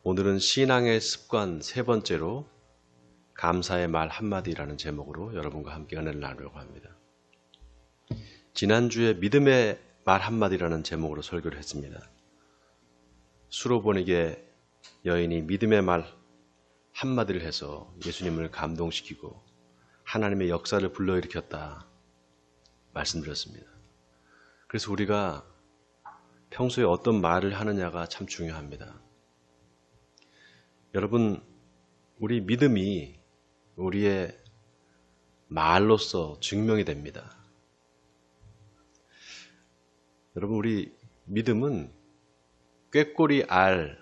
오늘은 신앙의 습관 세 번째로 감사의 말 한마디라는 제목으로 여러분과 함께 은혜를 나누려고 합니다. 지난주에 믿음의 말 한마디라는 제목으로 설교를 했습니다. 수로보니게 여인이 믿음의 말 한마디를 해서 예수님을 감동시키고 하나님의 역사를 불러일으켰다 말씀드렸습니다. 그래서 우리가 평소에 어떤 말을 하느냐가 참 중요합니다. 여러분, 우리 믿음이 우리의 말로써 증명이 됩니다. 여러분, 우리 믿음은 꾀꼬리 알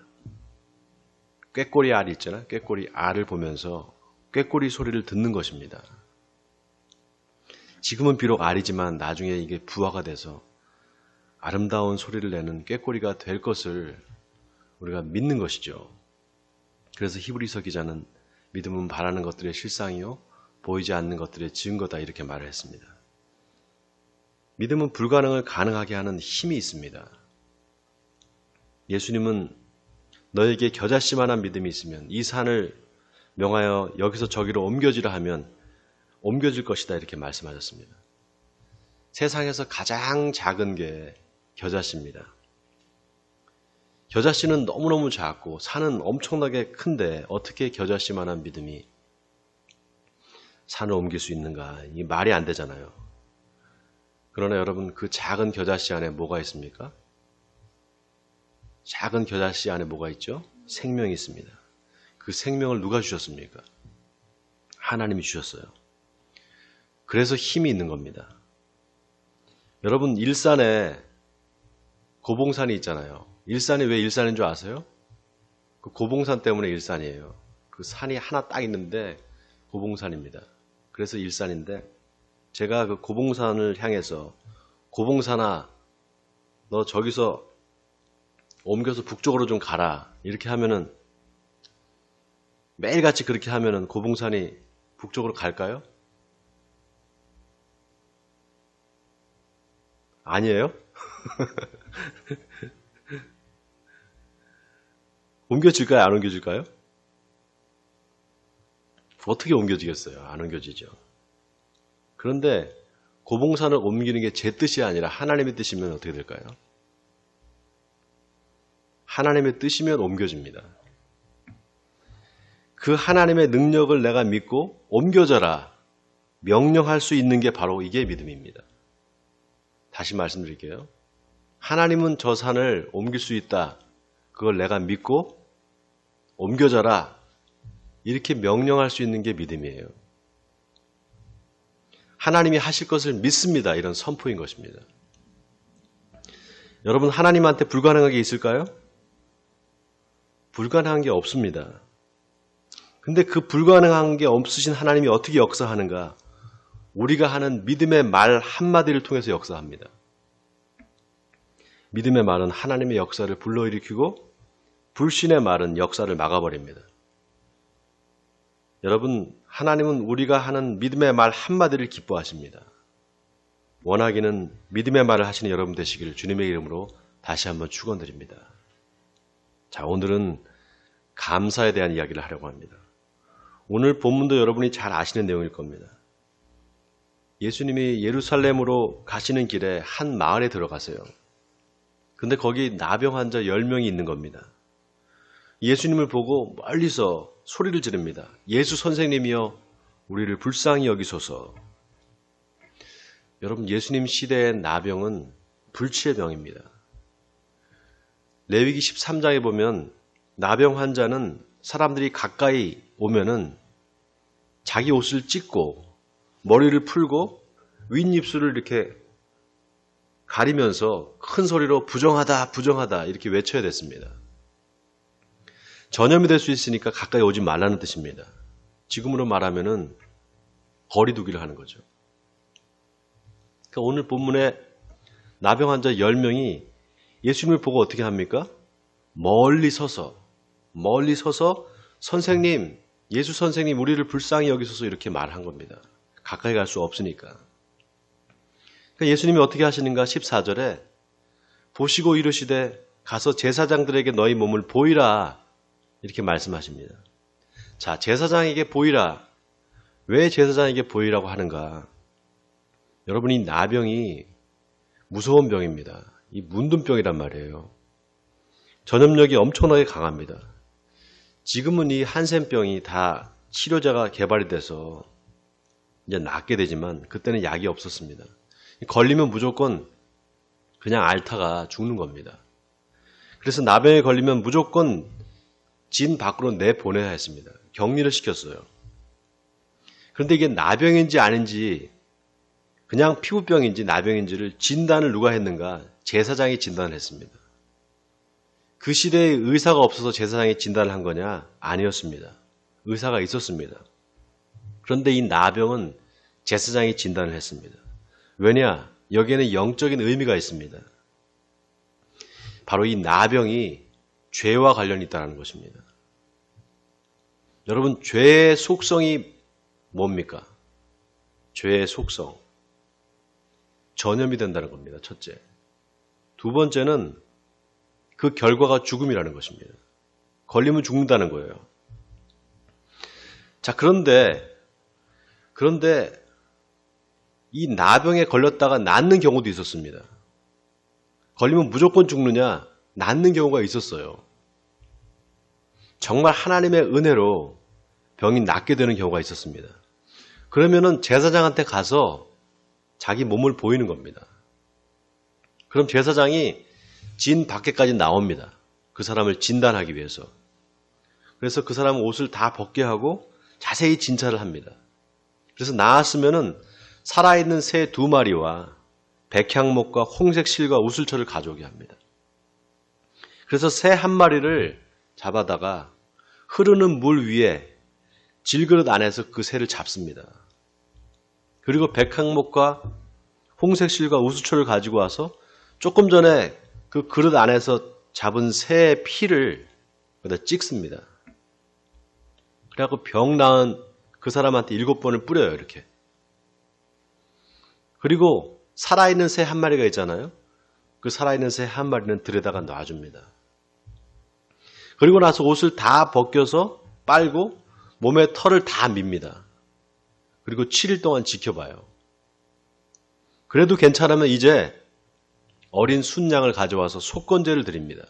있잖아요. 꾀꼬리 알을 보면서 꾀꼬리 소리를 듣는 것입니다. 지금은 비록 알이지만 나중에 이게 부화가 돼서 아름다운 소리를 내는 꾀꼬리가 될 것을 우리가 믿는 것이죠. 그래서 히브리서 기자는 믿음은 바라는 것들의 실상이요 보이지 않는 것들의 증거다 이렇게 말을 했습니다. 믿음은 불가능을 가능하게 하는 힘이 있습니다. 예수님은 너에게 겨자씨만한 믿음이 있으면 이 산을 명하여 여기서 저기로 옮겨지라 하면 옮겨질 것이다 이렇게 말씀하셨습니다. 세상에서 가장 작은 게 겨자씨입니다. 겨자씨는 너무너무 작고 산은 엄청나게 큰데 어떻게 겨자씨만한 믿음이 산을 옮길 수 있는가? 이 말이 안 되잖아요. 그러나 여러분, 그 작은 겨자씨 안에 뭐가 있습니까? 작은 겨자씨 안에 뭐가 있죠? 생명이 있습니다. 그 생명을 누가 주셨습니까? 하나님이 주셨어요. 그래서 힘이 있는 겁니다. 여러분, 일산에 고봉산이 있잖아요. 일산이 왜 일산인 줄 아세요? 그 고봉산 때문에 일산이에요. 그 산이 하나 딱 있는데 고봉산입니다. 그래서 일산인데 제가 그 고봉산을 향해서 고봉산아, 너 저기서 옮겨서 북쪽으로 좀 가라 이렇게 하면은 매일같이 그렇게 하면은 고봉산이 북쪽으로 갈까요? 아니에요? 옮겨질까요? 안 옮겨질까요? 어떻게 옮겨지겠어요? 안 옮겨지죠. 그런데 고봉산을 옮기는 게 제 뜻이 아니라 하나님의 뜻이면 어떻게 될까요? 하나님의 뜻이면 옮겨집니다. 그 하나님의 능력을 내가 믿고 옮겨져라 명령할 수 있는 게 바로 이게 믿음입니다. 다시 말씀드릴게요. 하나님은 저 산을 옮길 수 있다. 그걸 내가 믿고 옮겨져라 이렇게 명령할 수 있는 게 믿음이에요. 하나님이 하실 것을 믿습니다. 이런 선포인 것입니다. 여러분, 하나님한테 불가능한 게 있을까요? 불가능한 게 없습니다. 근데 그 불가능한 게 없으신 하나님이 어떻게 역사하는가? 우리가 하는 믿음의 말 한마디를 통해서 역사합니다. 믿음의 말은 하나님의 역사를 불러일으키고 불신의 말은 역사를 막아버립니다. 여러분, 하나님은 우리가 하는 믿음의 말 한마디를 기뻐하십니다. 원하기는 믿음의 말을 하시는 여러분 되시기를 주님의 이름으로 다시 한번 축원드립니다. 자, 오늘은 감사에 대한 이야기를 하려고 합니다. 오늘 본문도 여러분이 잘 아시는 내용일 겁니다. 예수님이 예루살렘으로 가시는 길에 한 마을에 들어가세요. 근데 거기 나병 환자 10명이 있는 겁니다. 예수님을 보고 멀리서 소리를 지릅니다. 예수 선생님이여 우리를 불쌍히 여기소서. 여러분, 예수님 시대의 나병은 불치의 병입니다. 레위기 13장에 보면 나병 환자는 사람들이 가까이 오면은 자기 옷을 찢고 머리를 풀고 윗입술을 이렇게 가리면서 큰 소리로 부정하다 부정하다 이렇게 외쳐야 됐습니다. 전염이 될 수 있으니까 가까이 오지 말라는 뜻입니다. 지금으로 말하면은 거리 두기를 하는 거죠. 그러니까 오늘 본문에 나병 환자 10명이 예수님을 보고 어떻게 합니까? 멀리 서서 선생님, 예수 선생님 우리를 불쌍히 여기소서 이렇게 말한 겁니다. 가까이 갈 수 없으니까. 그러니까 예수님이 어떻게 하시는가? 14절에 보시고 이르시되 가서 제사장들에게 너희 몸을 보이라. 이렇게 말씀하십니다. 자, 제사장에게 보이라. 왜 제사장에게 보이라고 하는가? 여러분, 이 나병이 무서운 병입니다. 이 문둥병이란 말이에요. 전염력이 엄청나게 강합니다. 지금은 이 한센병이 다 치료제가 개발이 돼서 이제 낫게 되지만 그때는 약이 없었습니다. 걸리면 무조건 그냥 앓다가 죽는 겁니다. 그래서 나병에 걸리면 무조건 진 밖으로 내보내야 했습니다. 격리를 시켰어요. 그런데 이게 나병인지 아닌지 그냥 피부병인지 나병인지를 진단을 누가 했는가? 제사장이 진단을 했습니다. 그 시대에 의사가 없어서 제사장이 진단을 한 거냐? 아니었습니다. 의사가 있었습니다. 그런데 이 나병은 제사장이 진단을 했습니다. 왜냐? 여기에는 영적인 의미가 있습니다. 바로 이 나병이 죄와 관련이 있다는 것입니다. 여러분, 죄의 속성이 뭡니까? 죄의 속성. 전염이 된다는 겁니다. 첫째. 두 번째는 그 결과가 죽음이라는 것입니다. 걸리면 죽는다는 거예요. 자, 그런데 이 나병에 걸렸다가 낫는 경우도 있었습니다. 걸리면 무조건 죽느냐? 낫는 경우가 있었어요. 정말 하나님의 은혜로 병이 낫게 되는 경우가 있었습니다. 그러면은 제사장한테 가서 자기 몸을 보이는 겁니다. 그럼 제사장이 진 밖에까지 나옵니다. 그 사람을 진단하기 위해서. 그래서 그 사람 옷을 다 벗게 하고 자세히 진찰을 합니다. 그래서 나았으면은 살아있는 새 2마리와 백향목과 홍색 실과 우슬초를 가져오게 합니다. 그래서 새 1마리를 잡아다가 흐르는 물 위에 질그릇 안에서 그 새를 잡습니다. 그리고 백향목과 홍색 실과 우슬초를 가지고 와서 조금 전에 그 그릇 안에서 잡은 새의 피를 거기다 찍습니다. 그래갖고 병 나은 그 사람한테 7번을 뿌려요, 이렇게. 그리고 살아있는 새 1마리가 있잖아요. 그 살아있는 새 1마리는 들에다가 놔줍니다. 그리고 나서 옷을 다 벗겨서 빨고 몸에 털을 다 밉니다. 그리고 7일 동안 지켜봐요. 그래도 괜찮으면 이제 어린 순양을 가져와서 속건제를 드립니다.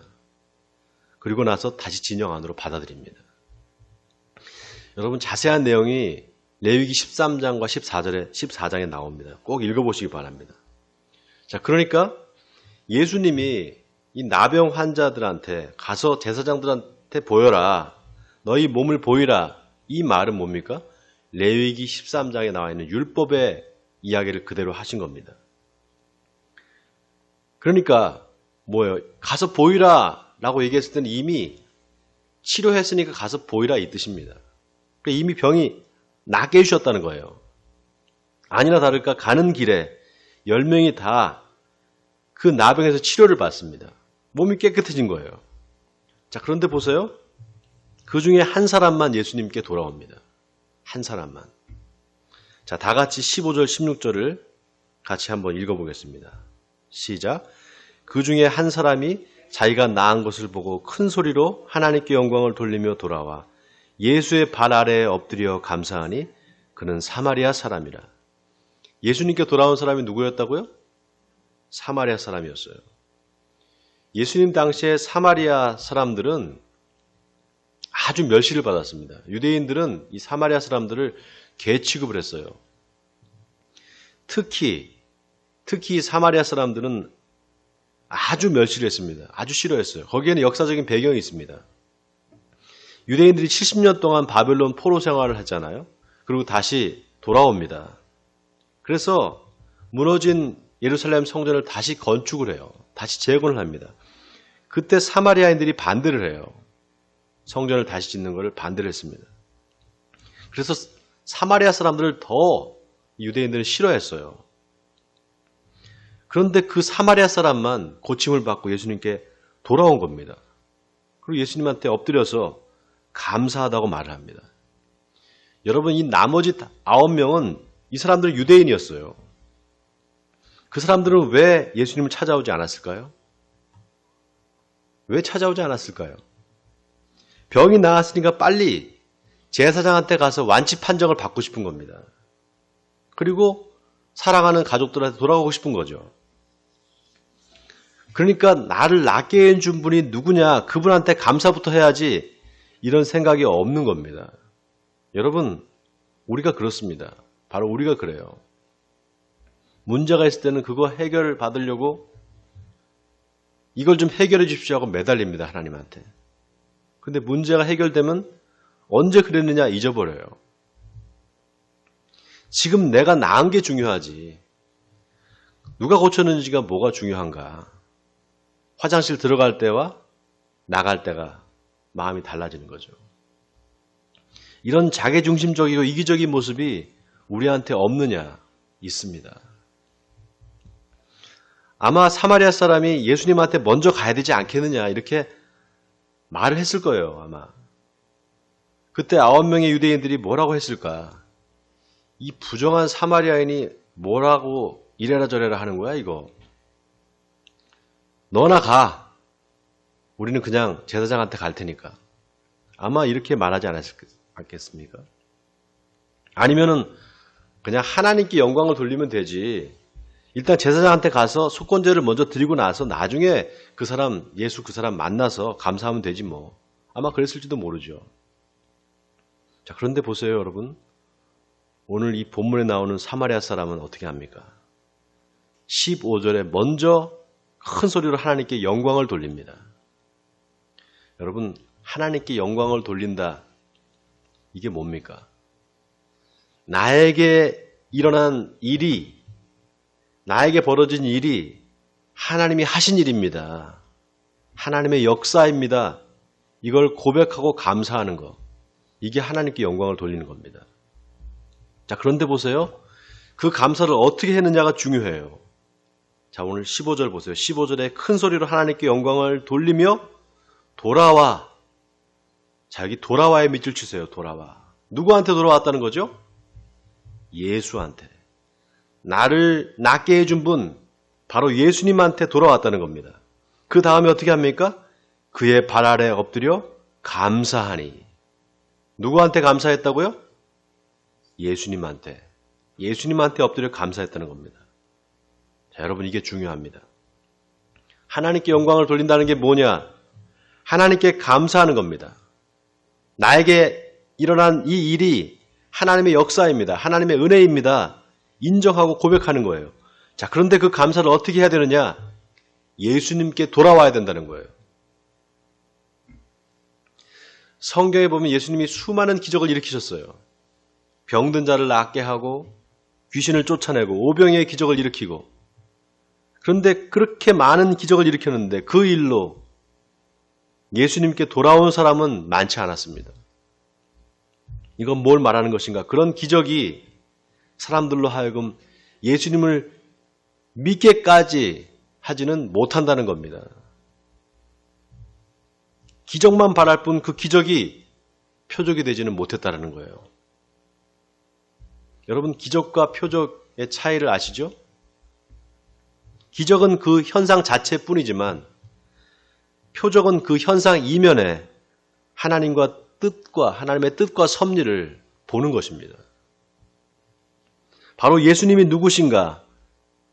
그리고 나서 다시 진영 안으로 받아들입니다. 여러분, 자세한 내용이 레위기 13장과 14장에 나옵니다. 꼭 읽어보시기 바랍니다. 자, 그러니까 예수님이 이 나병 환자들한테 가서 제사장들한테 보여라. 너희 몸을 보이라. 이 말은 뭡니까? 레위기 13장에 나와 있는 율법의 이야기를 그대로 하신 겁니다. 그러니까 뭐예요? 가서 보이라 라고 얘기했을 때는 이미 치료했으니까 가서 보이라 이 뜻입니다. 그러니까 이미 병이 낫게 해주셨다는 거예요. 아니나 다를까 가는 길에 10명이 다 그 나병에서 치료를 받습니다. 몸이 깨끗해진 거예요. 자, 그런데 보세요. 그 중에 한 사람만 예수님께 돌아옵니다. 한 사람만. 자, 다 같이 15절, 16절을 같이 한번 읽어보겠습니다. 시작. 그 중에 한 사람이 자기가 나은 것을 보고 큰 소리로 하나님께 영광을 돌리며 돌아와 예수의 발 아래에 엎드려 감사하니 그는 사마리아 사람이라. 예수님께 돌아온 사람이 누구였다고요? 사마리아 사람이었어요. 예수님 당시에 사마리아 사람들은 아주 멸시를 받았습니다. 유대인들은 이 사마리아 사람들을 개 취급을 했어요. 특히 사마리아 사람들은 아주 멸시를 했습니다. 아주 싫어했어요. 거기에는 역사적인 배경이 있습니다. 유대인들이 70년 동안 바벨론 포로 생활을 했잖아요. 그리고 다시 돌아옵니다. 그래서 무너진 예루살렘 성전을 다시 건축을 해요. 다시 재건을 합니다. 그때 사마리아인들이 반대를 해요. 성전을 다시 짓는 것을 반대를 했습니다. 그래서 사마리아 사람들을 더 유대인들은 싫어했어요. 그런데 그 사마리아 사람만 고침을 받고 예수님께 돌아온 겁니다. 그리고 예수님한테 엎드려서 감사하다고 말을 합니다. 여러분, 이 나머지 9명은 이 사람들은 유대인이었어요. 그 사람들은 왜 예수님을 찾아오지 않았을까요? 왜 찾아오지 않았을까요? 병이 나았으니까 빨리 제사장한테 가서 완치 판정을 받고 싶은 겁니다. 그리고 사랑하는 가족들한테 돌아가고 싶은 거죠. 그러니까 나를 낫게 해준 분이 누구냐, 그분한테 감사부터 해야지, 이런 생각이 없는 겁니다. 여러분, 우리가 그렇습니다. 바로 우리가 그래요. 문제가 있을 때는 그거 해결을 받으려고 이걸 좀 해결해 주십시오 하고 매달립니다. 하나님한테. 근데 문제가 해결되면 언제 그랬느냐 잊어버려요. 지금 내가 나은 게 중요하지. 누가 고쳤는지가 뭐가 중요한가. 화장실 들어갈 때와 나갈 때가 마음이 달라지는 거죠. 이런 자기중심적이고 이기적인 모습이 우리한테 없느냐? 있습니다. 아마 사마리아 사람이 예수님한테 먼저 가야 되지 않겠느냐 이렇게 말을 했을 거예요. 아마. 그때 9명의 유대인들이 뭐라고 했을까? 이 부정한 사마리아인이 뭐라고 이래라 저래라 하는 거야 이거. 너나 가. 우리는 그냥 제사장한테 갈 테니까. 아마 이렇게 말하지 않겠습니까? 아니면은 그냥 하나님께 영광을 돌리면 되지. 일단 제사장한테 가서 속건제를 먼저 드리고 나서 나중에 그 사람, 예수 그 사람 만나서 감사하면 되지 뭐. 아마 그랬을지도 모르죠. 자, 그런데 보세요, 여러분. 오늘 이 본문에 나오는 사마리아 사람은 어떻게 합니까? 15절에 먼저 큰 소리로 하나님께 영광을 돌립니다. 여러분, 하나님께 영광을 돌린다. 이게 뭡니까? 나에게 일어난 일이, 나에게 벌어진 일이 하나님이 하신 일입니다. 하나님의 역사입니다. 이걸 고백하고 감사하는 것. 이게 하나님께 영광을 돌리는 겁니다. 자, 그런데 보세요. 그 감사를 어떻게 했느냐가 중요해요. 자, 오늘 15절 보세요. 15절에 큰 소리로 하나님께 영광을 돌리며 돌아와. 자, 여기 돌아와의 밑줄 치세요. 돌아와. 누구한테 돌아왔다는 거죠? 예수한테. 나를 낫게 해준 분, 바로 예수님한테 돌아왔다는 겁니다. 그 다음에 어떻게 합니까? 그의 발 아래 엎드려 감사하니. 누구한테 감사했다고요? 예수님한테. 예수님한테 엎드려 감사했다는 겁니다. 자, 여러분 이게 중요합니다. 하나님께 영광을 돌린다는 게 뭐냐? 하나님께 감사하는 겁니다. 나에게 일어난 이 일이 하나님의 역사입니다. 하나님의 은혜입니다. 인정하고 고백하는 거예요. 자, 그런데 그 감사를 어떻게 해야 되느냐? 예수님께 돌아와야 된다는 거예요. 성경에 보면 예수님이 수많은 기적을 일으키셨어요. 병든 자를 낫게 하고 귀신을 쫓아내고 오병이의 기적을 일으키고. 그런데 그렇게 많은 기적을 일으켰는데 그 일로 예수님께 돌아온 사람은 많지 않았습니다. 이건 뭘 말하는 것인가? 그런 기적이 사람들로 하여금 예수님을 믿게까지 하지는 못한다는 겁니다. 기적만 바랄 뿐 그 기적이 표적이 되지는 못했다는 거예요. 여러분, 기적과 표적의 차이를 아시죠? 기적은 그 현상 자체뿐이지만 표적은 그 현상 이면에 하나님의 뜻과 섭리를 보는 것입니다. 바로 예수님이 누구신가?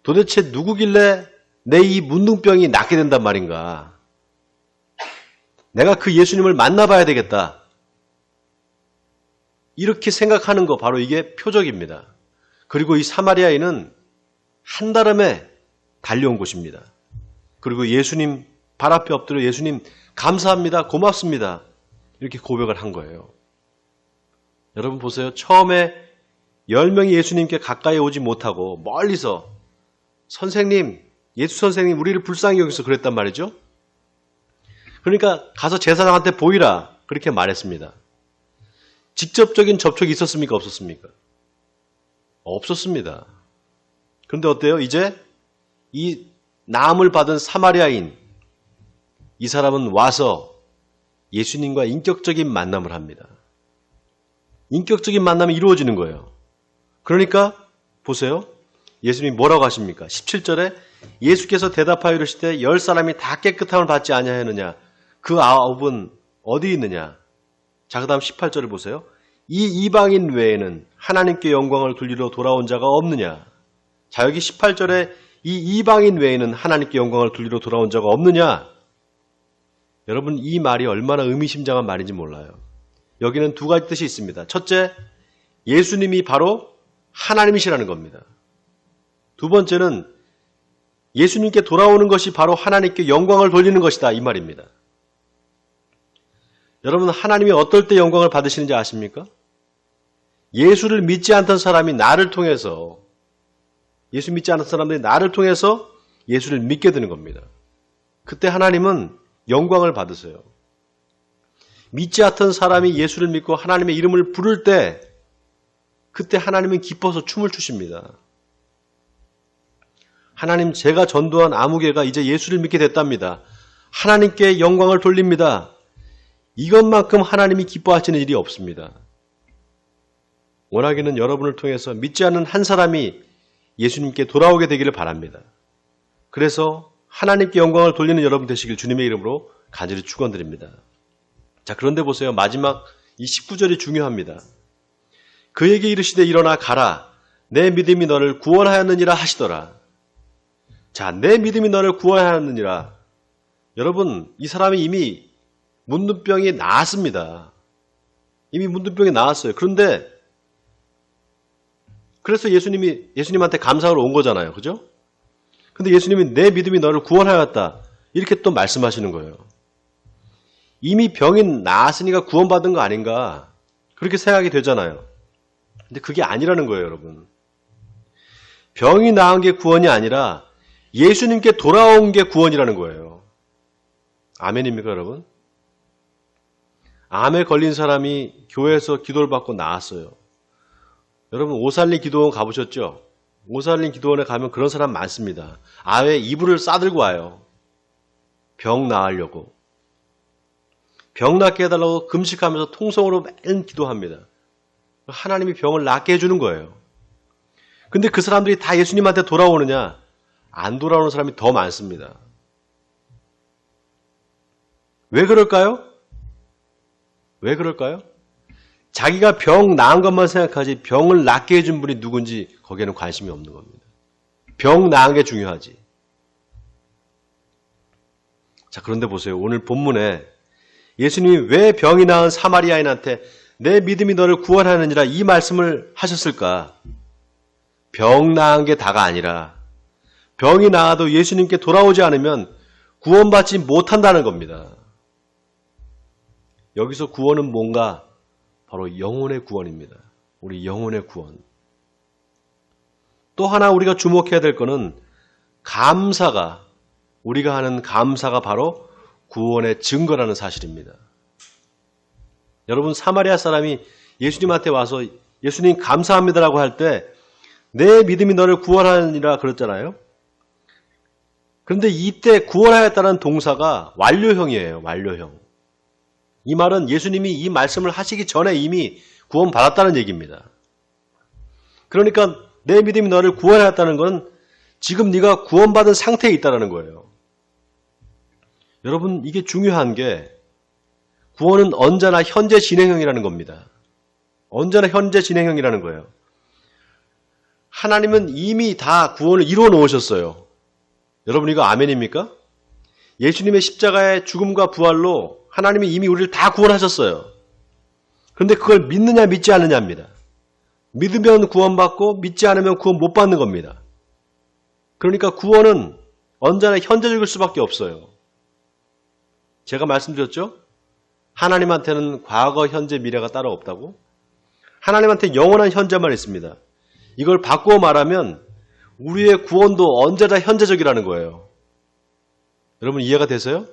도대체 누구길래 내 이 문둥병이 낫게 된단 말인가? 내가 그 예수님을 만나봐야 되겠다. 이렇게 생각하는 거 바로 이게 표적입니다. 그리고 이 사마리아인은 한달음에 달려온 곳입니다. 그리고 예수님 발 앞에 엎드려 예수님 감사합니다. 고맙습니다. 이렇게 고백을 한 거예요. 여러분 보세요. 처음에 10명이 예수님께 가까이 오지 못하고 멀리서 선생님, 예수 선생님 우리를 불쌍히 여기서 그랬단 말이죠. 그러니까 가서 제사장한테 보이라 그렇게 말했습니다. 직접적인 접촉이 있었습니까? 없었습니까? 없었습니다. 그런데 어때요? 이제 이 나음을 받은 사마리아인 이 사람은 와서 예수님과 인격적인 만남을 합니다. 인격적인 만남이 이루어지는 거예요. 그러니까 보세요. 예수님이 뭐라고 하십니까? 17절에 예수께서 대답하여 이르시되 10사람이 다 깨끗함을 받지 아니하였느냐? 그 9은 어디 있느냐? 자, 그 다음 18절을 보세요. 이 이방인 외에는 하나님께 영광을 돌리러 돌아온 자가 없느냐. 자, 여기 18절에 이 이방인 외에는 하나님께 영광을 돌리러 돌아온 자가 없느냐. 여러분, 이 말이 얼마나 의미심장한 말인지 몰라요. 여기는 두 가지 뜻이 있습니다. 첫째, 예수님이 바로 하나님이시라는 겁니다. 두 번째는 예수님께 돌아오는 것이 바로 하나님께 영광을 돌리는 것이다, 이 말입니다. 여러분, 하나님이 어떨 때 영광을 받으시는지 아십니까? 예수를 믿지 않던 사람이 나를 통해서, 예수 믿지 않던 사람들이 나를 통해서 예수를 믿게 되는 겁니다. 그때 하나님은 영광을 받으세요. 믿지 않던 사람이 예수를 믿고 하나님의 이름을 부를 때 그때 하나님은 기뻐서 춤을 추십니다. 하나님, 제가 전도한 아무개가 이제 예수를 믿게 됐답니다. 하나님께 영광을 돌립니다. 이것만큼 하나님이 기뻐하시는 일이 없습니다. 원하기는 여러분을 통해서 믿지 않는 한 사람이 예수님께 돌아오게 되기를 바랍니다. 그래서 하나님께 영광을 돌리는 여러분 되시길 주님의 이름으로 간절히 축원드립니다. 자, 그런데 보세요. 마지막 이 19절이 중요합니다. 그에게 이르시되 일어나 가라. 내 믿음이 너를 구원하였느니라 하시더라. 자, 내 믿음이 너를 구원하였느니라. 여러분, 이 사람이 이미 문둥병이 나았습니다. 이미 문둥병이 나았어요. 그런데 그래서 예수님한테 감사하러 온 거잖아요. 그죠? 근데 예수님이 내 믿음이 너를 구원하였다. 이렇게 또 말씀하시는 거예요. 이미 병이 나았으니까 구원받은 거 아닌가. 그렇게 생각이 되잖아요. 근데 그게 아니라는 거예요, 여러분. 병이 나은 게 구원이 아니라 예수님께 돌아온 게 구원이라는 거예요. 아멘입니까, 여러분? 암에 걸린 사람이 교회에서 기도를 받고 나았어요. 여러분, 오살린 기도원 가보셨죠? 오살린 기도원에 가면 그런 사람 많습니다. 암에 이불을 싸들고 와요. 병 나으려고. 병 낫게 해달라고 금식하면서 통성으로 매일 기도합니다. 하나님이 병을 낫게 해주는 거예요. 근데 그 사람들이 다 예수님한테 돌아오느냐? 안 돌아오는 사람이 더 많습니다. 왜 그럴까요? 왜 그럴까요? 자기가 병 나은 것만 생각하지 병을 낫게 해준 분이 누군지 거기에는 관심이 없는 겁니다. 병 나은 게 중요하지. 자, 그런데 보세요. 오늘 본문에 예수님이 왜 병이 나은 사마리아인한테 내 믿음이 너를 구원하느니라 이 말씀을 하셨을까? 병 나은 게 다가 아니라 병이 나아도 예수님께 돌아오지 않으면 구원받지 못한다는 겁니다. 여기서 구원은 뭔가? 바로 영혼의 구원입니다. 우리 영혼의 구원. 또 하나 우리가 주목해야 될 것은 우리가 하는 감사가 바로 구원의 증거라는 사실입니다. 여러분, 사마리아 사람이 예수님한테 와서 예수님 감사합니다라고 할 때 내 믿음이 너를 구원하느니라 그랬잖아요. 그런데 이때 구원하였다는 동사가 완료형이에요. 완료형. 이 말은 예수님이 이 말씀을 하시기 전에 이미 구원받았다는 얘기입니다. 그러니까 내 믿음이 너를 구원하였다는 건 지금 네가 구원받은 상태에 있다는 거예요. 여러분, 이게 중요한 게 구원은 언제나 현재 진행형이라는 겁니다. 언제나 현재 진행형이라는 거예요. 하나님은 이미 다 구원을 이루어 놓으셨어요. 여러분, 이거 아멘입니까? 예수님의 십자가의 죽음과 부활로 하나님이 이미 우리를 다 구원하셨어요. 그런데 그걸 믿느냐 믿지 않느냐입니다. 믿으면 구원받고 믿지 않으면 구원 못 받는 겁니다. 그러니까 구원은 언제나 현재적일 수밖에 없어요. 제가 말씀드렸죠? 하나님한테는 과거, 현재, 미래가 따로 없다고? 하나님한테 영원한 현재만 있습니다. 이걸 바꾸어 말하면 우리의 구원도 언제나 현재적이라는 거예요. 여러분, 이해가 되세요?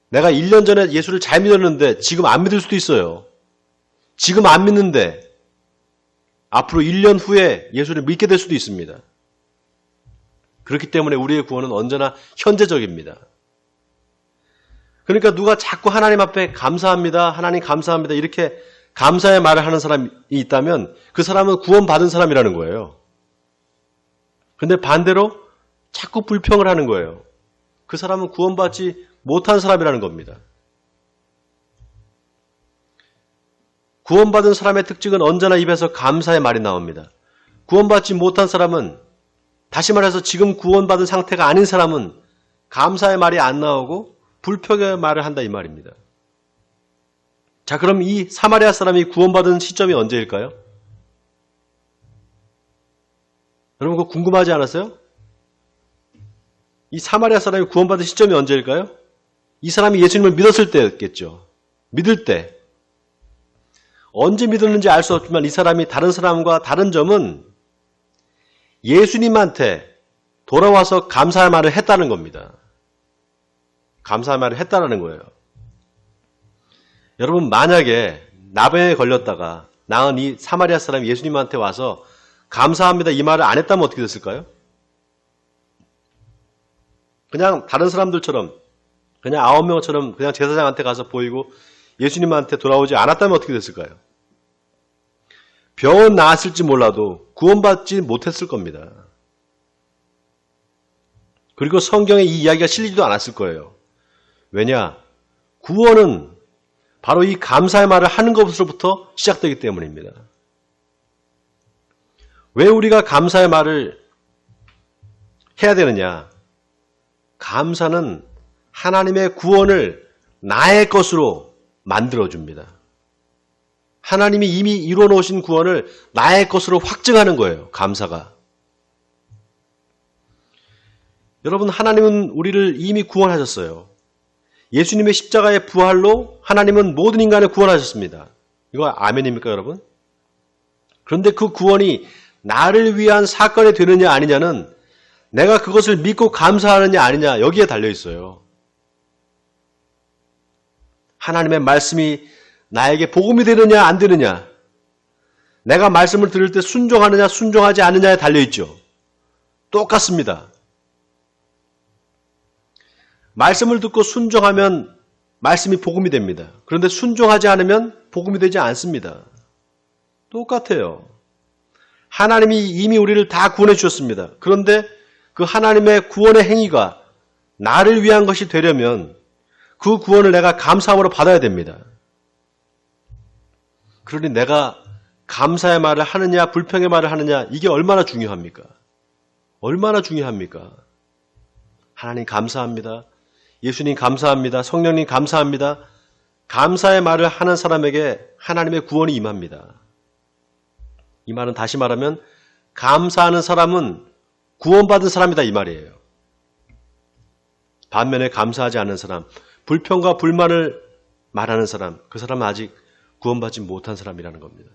내가 1년 전에 예수를 잘 믿었는데 지금 안 믿을 수도 있어요. 지금 안 믿는데 앞으로 1년 후에 예수를 믿게 될 수도 있습니다. 그렇기 때문에 우리의 구원은 언제나 현재적입니다. 그러니까 누가 자꾸 하나님 앞에 감사합니다, 하나님 감사합니다 이렇게 감사의 말을 하는 사람이 있다면 그 사람은 구원받은 사람이라는 거예요. 그런데 반대로 자꾸 불평을 하는 거예요. 그 사람은 구원받지 못한 사람이라는 겁니다. 구원받은 사람의 특징은 언제나 입에서 감사의 말이 나옵니다. 구원받지 못한 사람은, 다시 말해서 지금 구원받은 상태가 아닌 사람은 감사의 말이 안 나오고 불평의 말을 한다 이 말입니다. 자, 그럼 이 사마리아 사람이 구원받은 시점이 언제일까요? 여러분 그거 궁금하지 않았어요? 이 사마리아 사람이 구원받은 시점이 언제일까요? 이 사람이 예수님을 믿었을 때였겠죠. 믿을 때. 언제 믿었는지 알 수 없지만 이 사람이 다른 사람과 다른 점은 예수님한테 돌아와서 감사의 말을 했다는 겁니다. 감사의 말을 했다는 거예요. 여러분 만약에 나병에 걸렸다가 나은 이 사마리아 사람이 예수님한테 와서 감사합니다 이 말을 안 했다면 어떻게 됐을까요? 그냥 다른 사람들처럼 그냥 9명처럼 그냥 제사장한테 가서 보이고 예수님한테 돌아오지 않았다면 어떻게 됐을까요? 병은 나았을지 몰라도 구원받지 못했을 겁니다. 그리고 성경에 이 이야기가 실리지도 않았을 거예요. 왜냐? 구원은 바로 이 감사의 말을 하는 것으로부터 시작되기 때문입니다. 왜 우리가 감사의 말을 해야 되느냐? 감사는 하나님의 구원을 나의 것으로 만들어줍니다. 하나님이 이미 이루어 놓으신 구원을 나의 것으로 확증하는 거예요. 감사가. 여러분 하나님은 우리를 이미 구원하셨어요. 예수님의 십자가의 부활로 하나님은 모든 인간을 구원하셨습니다. 이거 아멘입니까 여러분? 그런데 그 구원이 나를 위한 사건이 되느냐 아니냐는 내가 그것을 믿고 감사하느냐 아니냐 여기에 달려있어요. 하나님의 말씀이 나에게 복음이 되느냐 안 되느냐, 내가 말씀을 들을 때 순종하느냐 순종하지 않느냐에 달려있죠. 똑같습니다. 말씀을 듣고 순종하면 말씀이 복음이 됩니다. 그런데 순종하지 않으면 복음이 되지 않습니다. 똑같아요. 하나님이 이미 우리를 다 구원해 주셨습니다. 그런데 그 하나님의 구원의 행위가 나를 위한 것이 되려면 그 구원을 내가 감사함으로 받아야 됩니다. 그러니 내가 감사의 말을 하느냐 불평의 말을 하느냐 이게 얼마나 중요합니까? 얼마나 중요합니까? 하나님 감사합니다. 예수님 감사합니다. 성령님 감사합니다. 감사의 말을 하는 사람에게 하나님의 구원이 임합니다. 이 말은 다시 말하면 감사하는 사람은 구원받은 사람이다 이 말이에요. 반면에 감사하지 않는 사람, 불평과 불만을 말하는 사람, 그 사람은 아직 구원받지 못한 사람이라는 겁니다.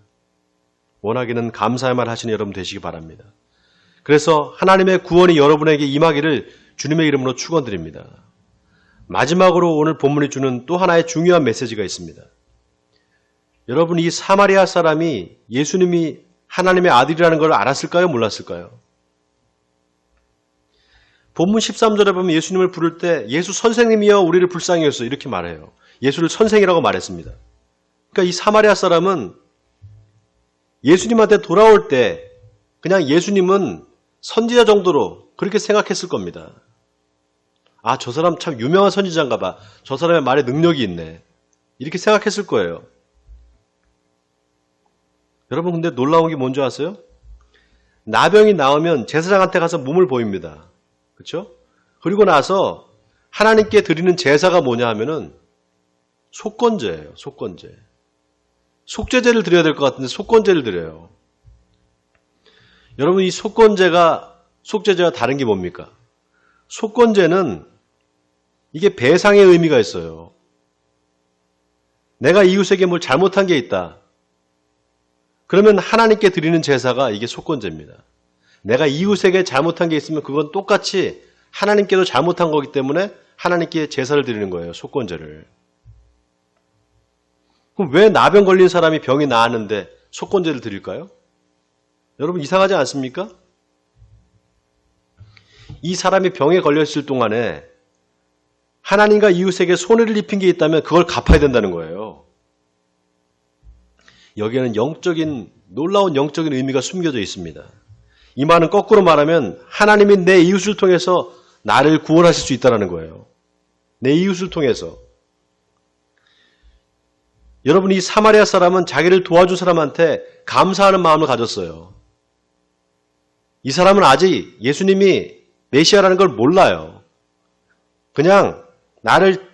원하기는 감사의 말 하시는 여러분 되시기 바랍니다. 그래서 하나님의 구원이 여러분에게 임하기를 주님의 이름으로 축원드립니다. 마지막으로 오늘 본문이 주는 또 하나의 중요한 메시지가 있습니다. 여러분 이 사마리아 사람이 예수님이 하나님의 아들이라는 걸 알았을까요? 몰랐을까요? 본문 13절에 보면 예수님을 부를 때 예수 선생님이여 우리를 불쌍히 여기소서 이렇게 말해요. 예수를 선생이라고 말했습니다. 그러니까 이 사마리아 사람은 예수님한테 돌아올 때 그냥 예수님은 선지자 정도로 그렇게 생각했을 겁니다. 아, 저 사람 참 유명한 선지자인가 봐. 저 사람의 말에 능력이 있네. 이렇게 생각했을 거예요. 여러분 근데 놀라운 게 뭔지 아세요? 나병이 나오면 제사장한테 가서 몸을 보입니다. 그렇죠? 그리고 나서 하나님께 드리는 제사가 뭐냐 하면은 속건제예요. 속건제. 속죄제를 드려야 될 것 같은데 속건제를 드려요. 여러분 이 속죄제가 다른 게 뭡니까? 속건제는 이게 배상의 의미가 있어요. 내가 이웃에게 뭘 잘못한 게 있다. 그러면 하나님께 드리는 제사가 이게 속건제입니다. 내가 이웃에게 잘못한 게 있으면 그건 똑같이 하나님께도 잘못한 거기 때문에 하나님께 제사를 드리는 거예요. 속건제를. 그럼 왜 나병 걸린 사람이 병이 나았는데 속건제를 드릴까요? 여러분 이상하지 않습니까? 이 사람이 병에 걸렸을 동안에 하나님과 이웃에게 손해를 입힌 게 있다면 그걸 갚아야 된다는 거예요. 여기에는 놀라운 영적인 의미가 숨겨져 있습니다. 이 말은 거꾸로 말하면 하나님이 내 이웃을 통해서 나를 구원하실 수 있다는 거예요. 내 이웃을 통해서. 여러분, 이 사마리아 사람은 자기를 도와준 사람한테 감사하는 마음을 가졌어요. 이 사람은 아직 예수님이 메시아라는 걸 몰라요. 그냥 나를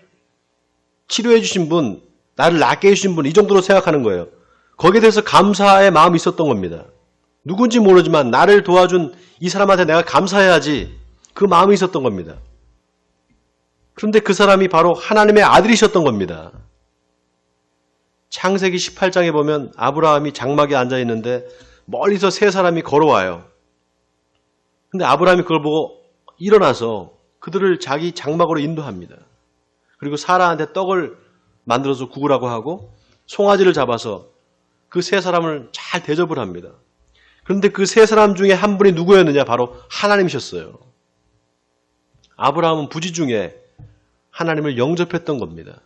치료해 주신 분, 나를 낫게 해주신 분, 이 정도로 생각하는 거예요. 거기에 대해서 감사의 마음이 있었던 겁니다. 누군지 모르지만 나를 도와준 이 사람한테 내가 감사해야지, 그 마음이 있었던 겁니다. 그런데 그 사람이 바로 하나님의 아들이셨던 겁니다. 창세기 18장에 보면 아브라함이 장막에 앉아 있는데 멀리서 세 사람이 걸어와요. 근데 아브라함이 그걸 보고 일어나서 그들을 자기 장막으로 인도합니다. 그리고 사라한테 떡을 만들어서 구우라고 하고 송아지를 잡아서 그 세 사람을 잘 대접을 합니다. 그런데 그 세 사람 중에 한 분이 누구였느냐? 바로 하나님이셨어요. 아브라함은 부지 중에 하나님을 영접했던 겁니다.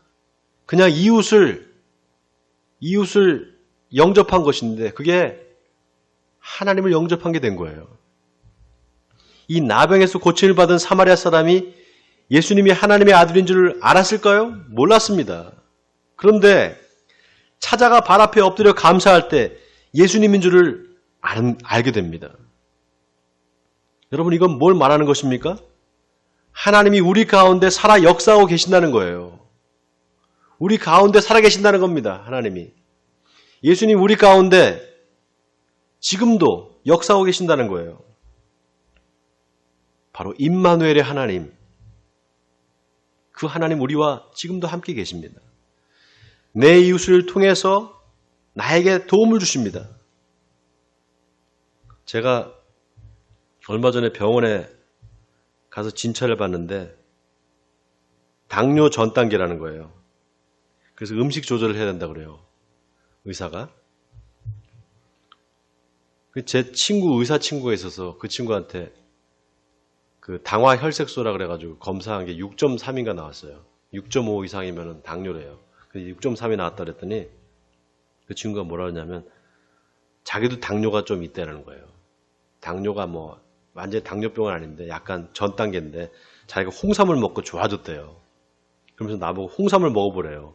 그냥 이웃을 영접한 것인데 그게 하나님을 영접한 게 된 거예요. 이 나병에서 고침을 받은 사마리아 사람이 예수님이 하나님의 아들인 줄 알았을까요? 몰랐습니다. 그런데 찾아가 발 앞에 엎드려 감사할 때 예수님인 줄을 알게 됩니다. 여러분, 이건 뭘 말하는 것입니까? 하나님이 우리 가운데 살아 역사하고 계신다는 거예요. 우리 가운데 살아 계신다는 겁니다. 하나님이. 예수님 우리 가운데 지금도 역사하고 계신다는 거예요. 바로 임마누엘의 하나님. 그 하나님 우리와 지금도 함께 계십니다. 내 이웃을 통해서 나에게 도움을 주십니다. 제가 얼마 전에 병원에 가서 진찰을 받는데 당뇨 전 단계라는 거예요. 그래서 음식 조절을 해야 된다고 그래요. 의사가. 제 의사 친구가 있어서 그 친구한테 그 당화 혈색소라 그래가지고 검사한 게 6.3인가 나왔어요. 6.5 이상이면 당뇨래요. 6.3이 나왔다 그랬더니 그 친구가 뭐라 그러냐면 자기도 당뇨가 좀 있다라는 거예요. 당뇨가 뭐 완전히 당뇨병은 아닌데 약간 전 단계인데 자기가 홍삼을 먹고 좋아졌대요. 그러면서 나보고 홍삼을 먹어보래요.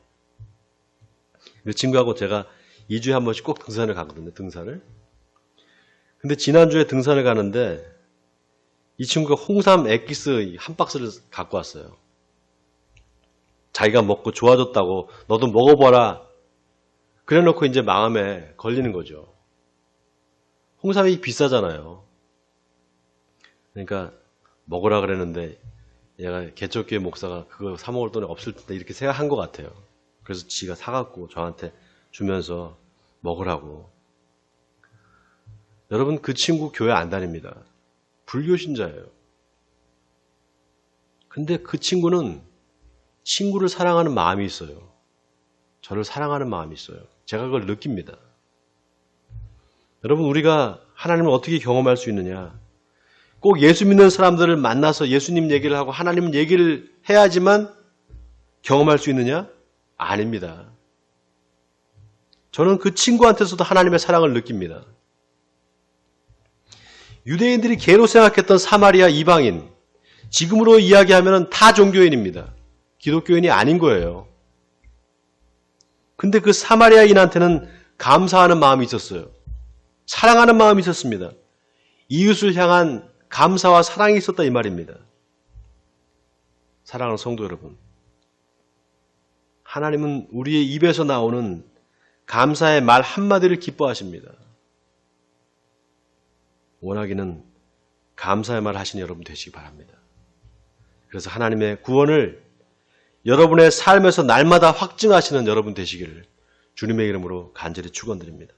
그 친구하고 제가 2주에 한 번씩 꼭 등산을 가거든요. 등산을. 근데 지난주에 등산을 가는데 이 친구가 홍삼 엑기스 한 박스를 갖고 왔어요. 자기가 먹고 좋아졌다고 너도 먹어봐라. 그래놓고 이제 마음에 걸리는 거죠. 홍삼이 비싸잖아요. 그러니까 먹으라 그랬는데 얘가 개척교회 목사가 그거 사 먹을 돈이 없을 텐데 이렇게 생각한 것 같아요. 그래서 지가 사갖고 저한테 주면서 먹으라고. 여러분, 그 친구 교회 안 다닙니다. 불교 신자예요. 근데 그 친구는 친구를 사랑하는 마음이 있어요. 저를 사랑하는 마음이 있어요. 제가 그걸 느낍니다. 여러분, 우리가 하나님을 어떻게 경험할 수 있느냐? 꼭 예수 믿는 사람들을 만나서 예수님 얘기를 하고 하나님 얘기를 해야지만 경험할 수 있느냐? 아닙니다. 저는 그 친구한테서도 하나님의 사랑을 느낍니다. 유대인들이 개로 생각했던 사마리아 이방인, 지금으로 이야기하면 다 종교인입니다. 기독교인이 아닌 거예요. 근데 그 사마리아인한테는 감사하는 마음이 있었어요. 사랑하는 마음이 있었습니다. 이웃을 향한 감사와 사랑이 있었다 이 말입니다. 사랑하는 성도 여러분, 하나님은 우리의 입에서 나오는 감사의 말 한마디를 기뻐하십니다. 원하기는 감사의 말 하시는 여러분 되시기 바랍니다. 그래서 하나님의 구원을 여러분의 삶에서 날마다 확증하시는 여러분 되시기를 주님의 이름으로 간절히 축원드립니다.